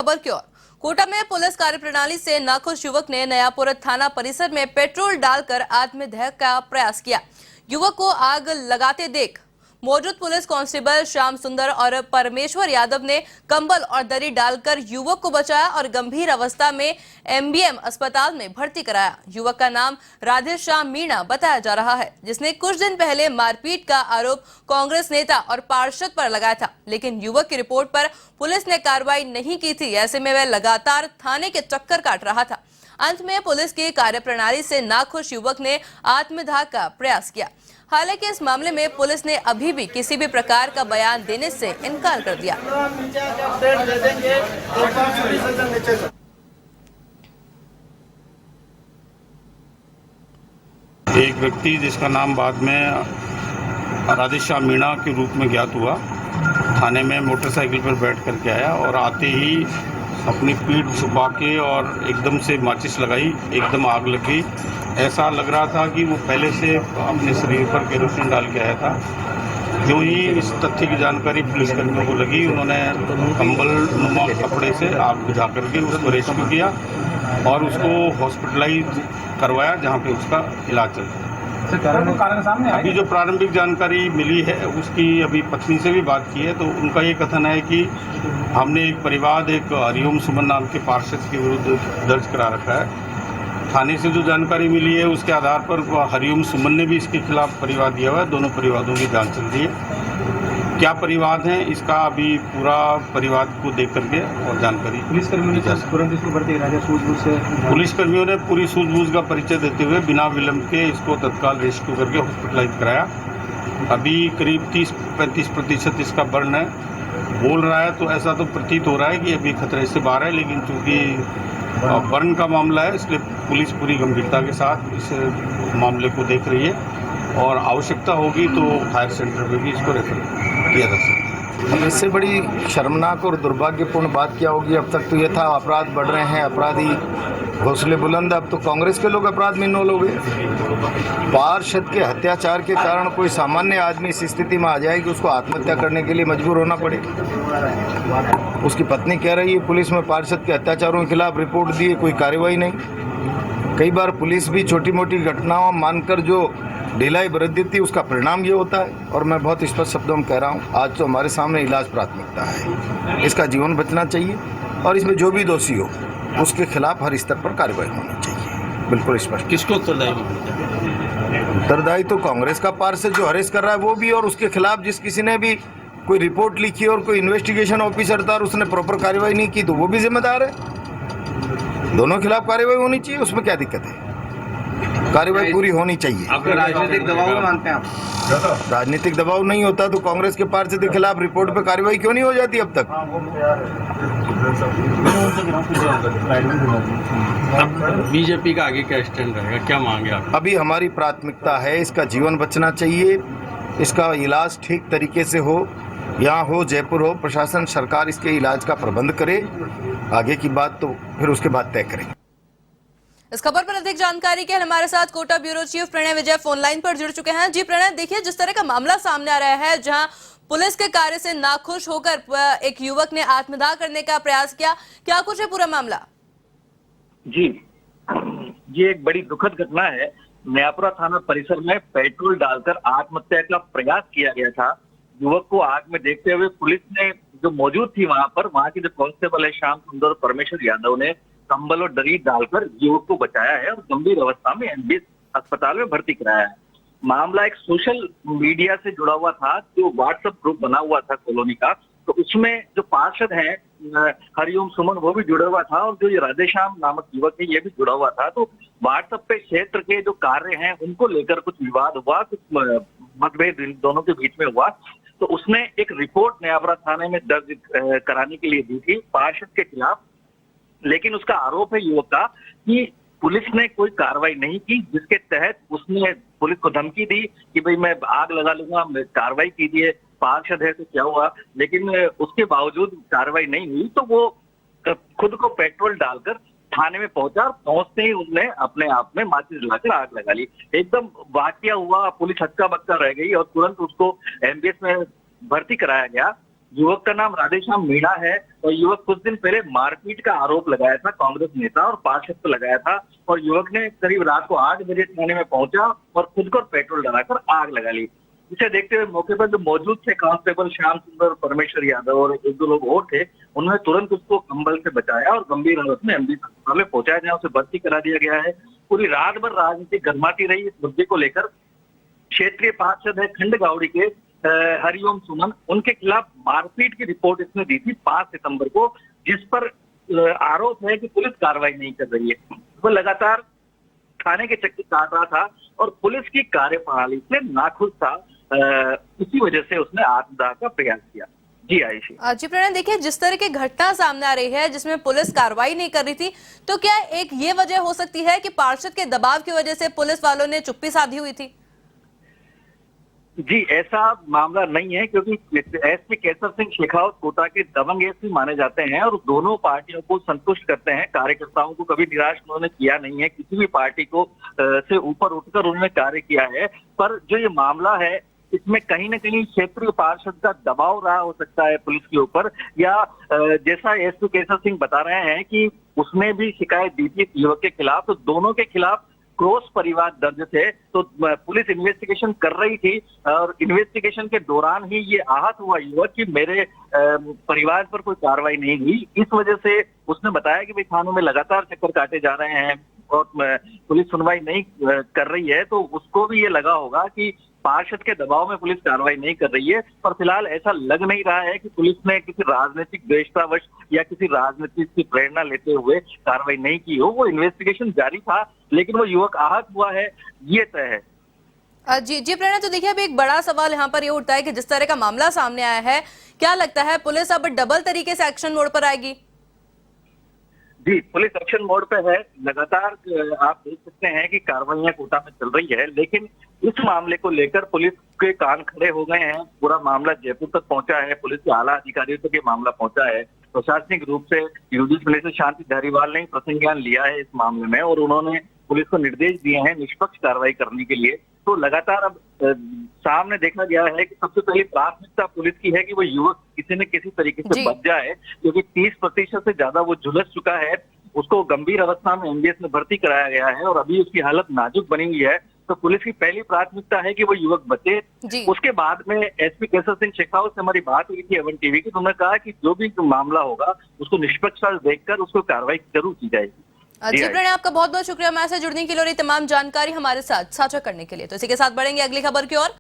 खबर की ओर। कोटा में पुलिस कार्यप्रणाली से नाखुश युवक ने नयापुर थाना परिसर में पेट्रोल डालकर आत्मदहन का प्रयास किया। युवक को आग लगाते देख मौजूद पुलिस कांस्टेबल श्याम सुंदर और परमेश्वर यादव ने कंबल और दरी डालकर युवक को बचाया और गंभीर अवस्था में एमबीएम अस्पताल में भर्ती कराया। युवक का नाम राधेश्याम मीणा बताया जा रहा है, जिसने कुछ दिन पहले मारपीट का आरोप कांग्रेस नेता और पार्षद पर लगाया था, लेकिन युवक की रिपोर्ट पर पुलिस ने कार्रवाई नहीं की थी। ऐसे में वह लगातार थाने के चक्कर काट रहा था। अंत में पुलिस की कार्यप्रणाली से नाखुश युवक ने आत्मदाह का प्रयास किया। हालांकि इस मामले में पुलिस ने अभी भी किसी भी प्रकार का बयान देने से इनकार कर दिया। एक व्यक्ति जिसका नाम बाद में राधेश्याम मीणा के रूप में ज्ञात हुआ, थाने में मोटरसाइकिल पर बैठ करके आया और आते ही अपनी पीठ छुपा के और एकदम से माचिस लगाई, एकदम आग लग गई। ऐसा लग रहा था कि वो पहले से अपने शरीर पर केरोसिन डाल के आया था। जो ही इस तथ्य की जानकारी पुलिसकर्मियों को लगी, उन्होंने कंबल नुमा कपड़े से आग बुझा करके उसको रेस्क्यू किया और उसको हॉस्पिटलाइज करवाया, जहाँ पे उसका इलाज चल रहा है। अभी जो प्रारंभिक जानकारी मिली है उसकी अभी पत्नी से भी बात की है, तो उनका ये कथन है कि हमने एक परिवाद एक हरिओम सुमन नाम के पार्षद के विरुद्ध दर्ज करा रखा है। थाने से जो जानकारी मिली है उसके आधार पर हरिओम सुमन ने भी इसके खिलाफ परिवाद दिया हुआ है। दोनों परिवादों की जांच चल रही है। क्या परिवाद है इसका अभी पूरा परिवाद को देख करके और जानकारी पुलिसकर्मियों ने पूरी सूझबूझ का परिचय देते हुए बिना विलंब के इसको तत्काल रेस्क्यू करके हॉस्पिटलाइज कराया। अभी करीब 30-35% इसका बर्न है। बोल रहा है तो ऐसा तो प्रतीत हो रहा है कि अभी खतरे से बाहर है, लेकिन चूंकि बर्न का मामला है इसलिए पुलिस पूरी गंभीरता के साथ इस मामले को देख रही है और आवश्यकता होगी तो फायर सेंटर में भी इसको रेफर किया जा सकता है। अब इससे बड़ी शर्मनाक और दुर्भाग्यपूर्ण बात क्या होगी? अब तक तो ये था अपराध बढ़ रहे हैं, अपराधी घोंसले बुलंद, अब तो कांग्रेस के लोग अपराध में इन्वॉल्व हो गए। पार्षद के अत्याचार के कारण कोई सामान्य आदमी इस स्थिति में आ जाए कि उसको आत्महत्या करने के लिए मजबूर होना पड़े। उसकी पत्नी कह रही है पुलिस में पार्षद के अत्याचारों के खिलाफ रिपोर्ट दी, कोई कार्रवाई नहीं। कई बार पुलिस भी छोटी मोटी घटनाओं मानकर जो ढिलाई बरत देती है उसका परिणाम ये होता है। और मैं बहुत स्पष्ट शब्दों में कह रहा हूँ, आज तो हमारे सामने इलाज प्राथमिकता है, इसका जीवन बचना चाहिए और इसमें जो भी दोषी हो उसके खिलाफ हर स्तर पर कार्रवाई होनी चाहिए। बिल्कुल स्पष्ट। किसको उत्तरदायी तो कांग्रेस का पार्षद जो अरेस्ट कर रहा है वो भी, और उसके खिलाफ जिस किसी ने भी कोई रिपोर्ट लिखी और कोई इन्वेस्टिगेशन ऑफिसर था और उसने प्रॉपर कार्रवाई नहीं की तो वो भी जिम्मेदार है। दोनों खिलाफ कार्रवाई होनी चाहिए, उसमें क्या दिक्कत है? कार्रवाई पूरी होनी चाहिए। आपको राजनीतिक दबाव मानते हैं आप? राजनीतिक दबाव नहीं होता तो कांग्रेस के पार्षद के खिलाफ रिपोर्ट पे कार्रवाई क्यों नहीं हो जाती अब तक? बीजेपी का आगे क्या स्टैंड रहेगा, क्या मांगे आप? अभी हमारी प्राथमिकता है इसका जीवन बचना चाहिए, इसका इलाज ठीक तरीके से हो, यहाँ हो जयपुर हो, प्रशासन सरकार इसके इलाज का प्रबंध करे। आगे की बात तो फिर उसके बाद तय करेंगे। इस खबर पर अधिक जानकारी के लिए हमारे साथ कोटा ब्यूरो चीफ प्रणय विजय फोन लाइन पर जुड़ चुके हैं। जी प्रणय, देखिए जिस तरह का मामला सामने आ रहा है, जहां पुलिस के कार्य से नाखुश होकर एक युवक ने आत्मदाह करने का प्रयास किया, क्या कुछ है पूरा मामला? जी, ये एक बड़ी दुखद घटना है। नयापुरा थाना परिसर में पेट्रोल डालकर आत्महत्या का प्रयास किया गया था। युवक को आग में देखते हुए पुलिस ने जो मौजूद थी वहां के जो कांस्टेबल है श्याम सुंदर परमेश्वर यादव ने कंबल और दरी डालकर युवक को बचाया है और गंभीर अवस्था में एमबीएम अस्पताल में भर्ती कराया है। मामला एक सोशल मीडिया से जुड़ा हुआ था, जो व्हाट्सएप ग्रुप बना हुआ था कॉलोनी का, तो उसमें जो पार्षद हैं हरिओम सुमन वो भी जुड़ा हुआ था और जो ये राधेश्याम नामक युवक है ये भी जुड़ा हुआ था। तो व्हाट्सएप पे क्षेत्र के जो कार्य हैं उनको लेकर कुछ विवाद हुआ, कुछ मतभेद दोनों के बीच में हुआ। तो उसने एक रिपोर्ट नयापुरा थाने में दर्ज कराने के लिए दी थी पार्षद के खिलाफ, लेकिन उसका आरोप है युवक का कि पुलिस ने कोई कार्रवाई नहीं की, जिसके तहत उसने पुलिस को धमकी दी कि भाई मैं आग लगा लूंगा, कार्रवाई कीजिए, पार्षद है तो क्या हुआ। लेकिन उसके बावजूद कार्रवाई नहीं हुई तो वो खुद को पेट्रोल डालकर थाने में पहुंचा। पहुंचते ही उसने अपने आप में माचिस जलाकर आग लगा ली। एकदम वाकया हुआ, पुलिस हक्का बक्का रह गई और तुरंत उसको एमबीएस में भर्ती कराया गया। युवक का नाम राधेश्याम मीणा है और युवक कुछ दिन पहले मारपीट का आरोप लगाया था कांग्रेस नेता और पार्षद पर लगाया था और युवक ने करीब रात को 8 बजे थाने में पहुंचा और खुद को पेट्रोल डलाकर आग लगा ली। इसे देखते हुए मौके पर जो मौजूद थे कांस्टेबल श्याम सुंदर, परमेश्वर यादव और एक दो लोग और थे, उन्होंने तुरंत उसको कंबल से बचाया और गंभीर हालत में एमबीएस अस्पताल में पहुंचाया, जहां उसे भर्ती करा दिया गया है। पूरी रात भर राजनीति गर्माती रही इस मुद्दे को लेकर। क्षेत्रीय पार्षद है खंड गावड़ी के हरिओम सुमन, उनके खिलाफ मारपीट की रिपोर्ट इसने दी थी 5 सितंबर को, जिस पर आरोप है कि पुलिस कार्रवाई नहीं कर रही है। वो लगातार थाने के चक्कर काट रहा था और पुलिस की कार्यप्रणाली से नाखुश था, इसी वजह से उसने आत्मदाह का प्रयास किया। जी आयुषी। जी प्रणय, देखिए जिस तरह की घटना सामने आ रही है जिसमें पुलिस कार्रवाई नहीं कर रही थी, तो क्या एक ये वजह हो सकती है कि पार्षद के दबाव की वजह से पुलिस वालों ने चुप्पी साधी हुई थी? जी, ऐसा मामला नहीं है, क्योंकि एसपी केसर सिंह शेखावत कोटा के दबंग एसपी माने जाते हैं और दोनों पार्टियों को संतुष्ट करते हैं। कार्यकर्ताओं को कभी निराश उन्होंने किया नहीं है, किसी भी पार्टी को से ऊपर उठकर उन्होंने कार्य किया है। पर जो ये मामला है, इसमें कहीं न कहीं क्षेत्रीय पार्षद का दबाव रहा हो सकता है पुलिस के ऊपर, या जैसा एसपी केसर सिंह बता रहे हैं कि उसने भी शिकायत दी थी युवक के खिलाफ, तो दोनों के खिलाफ क्रॉस परिवार दर्ज थे। तो पुलिस इन्वेस्टिगेशन कर रही थी और इन्वेस्टिगेशन के दौरान ही ये आहत हुआ युवक कि मेरे परिवार पर कोई कार्रवाई नहीं हुई। इस वजह से उसने बताया कि भाई थानों में लगातार चक्कर काटे जा रहे हैं और पुलिस सुनवाई नहीं कर रही है, तो उसको भी ये लगा होगा कि पार्षद के दबाव में पुलिस कार्रवाई नहीं कर रही है। पर फिलहाल ऐसा लग नहीं रहा है कि पुलिस ने किसी राजनीतिक द्वेषतावश या किसी राजनीति की प्रेरणा लेते हुए कार्रवाई नहीं की हो। वो इन्वेस्टिगेशन जारी था, लेकिन वो युवक आहत हुआ है, ये तय है। जी प्रणय, तो देखिए अभी एक बड़ा सवाल यहाँ पर ये उठता है कि जिस तरह का मामला सामने आया है, क्या लगता है पुलिस अब डबल तरीके से एक्शन मोड पर आएगी? जी, पुलिस एक्शन मोड पे है। लगातार आप देख सकते हैं कि कार्रवाइयां कोटा में चल रही है, लेकिन इस मामले को लेकर पुलिस के कान खड़े हो गए हैं। पूरा मामला जयपुर तक पहुंचा है, पुलिस के आला अधिकारियों तक ये मामला पहुंचा है। प्रशासनिक रूप से यूडीसी मिनिस्टर शांति धारीवाल ने प्रसंज्ञान लिया है इस मामले में और उन्होंने पुलिस को निर्देश दिए हैं निष्पक्ष कार्रवाई करने के लिए। तो लगातार अब सामने देखा गया है कि सबसे पहली प्राथमिकता पुलिस की है कि वो युवक किसी न किसी तरीके से बच जाए, क्योंकि 30% से ज्यादा वो झुलस चुका है। उसको गंभीर अवस्था में एमबीएस में भर्ती कराया गया है और अभी उसकी हालत नाजुक बनी हुई है। तो पुलिस की पहली प्राथमिकता है कि वो युवक बचे। उसके बाद में एसपी केसर सिंह शेखावत से हमारी बात हुई थी एवन टीवी की, तो उन्होंने कहा कि जो भी मामला होगा उसको निष्पक्षता देखकर उसको कार्रवाई जरूर की जाएगी। जी प्रणय, आपका बहुत बहुत शुक्रिया हमारे साथ जुड़ने के लिए और ये तमाम जानकारी हमारे साथ साझा करने के लिए। तो इसी के साथ बढ़ेंगे अगली खबर की ओर।